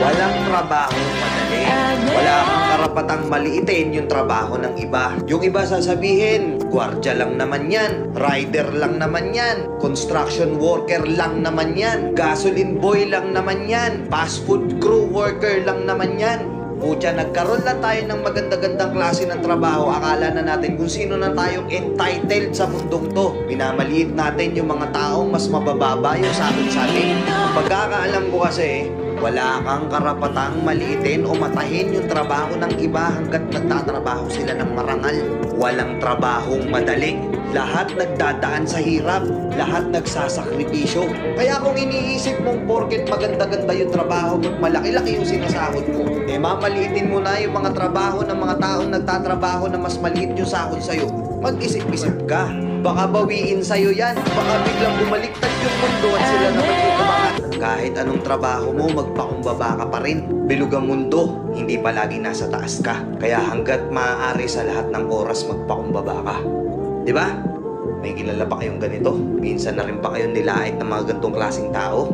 Walang trabaho madali. Wala kang karapatang maliitin yung trabaho ng iba. Yung iba sasabihin, gwardiya lang naman yan, rider lang naman yan, construction worker lang naman yan, gasoline boy lang naman yan, fast food crew worker lang naman yan. Pucha, nagkaroon lang tayo ng maganda-gandang klase ng trabaho. Akala na natin kung sino na tayong entitled sa mundong to. Pinamaliit natin yung mga taong mas mabababa yung sahod sa atin. Pagkakaalam ko kasi, wala kang karapatang maliitin o matahin yung trabaho ng iba hanggat nagtatrabaho sila ng marangal. Walang trabahong madali. Lahat nagdadaan sa hirap. Lahat nagsasakripisyo. Kaya kung iniisip mong porket maganda-ganda yung trabaho mo, malaki-laki yung sinasahod mo, eh mamaliitin mo na yung mga trabaho ng mga taong nagtatrabaho na mas maliit yung sahod sa'yo. Mag-isip-isip ka. Baka bawiin sa'yo yan. Baka biglang bumaliktad yung mundo at sila naman yung kumakat. Kahit anong trabaho mo, magpakumbaba ka pa rin. Bilog ang mundo, hindi palagi nasa taas ka. Kaya hanggat maaari sa lahat ng oras, magpakumbaba ka. Diba? May kilala pa kayong ganito? Minsan na rin pa kayong nilait ng mga ganitong klaseng tao?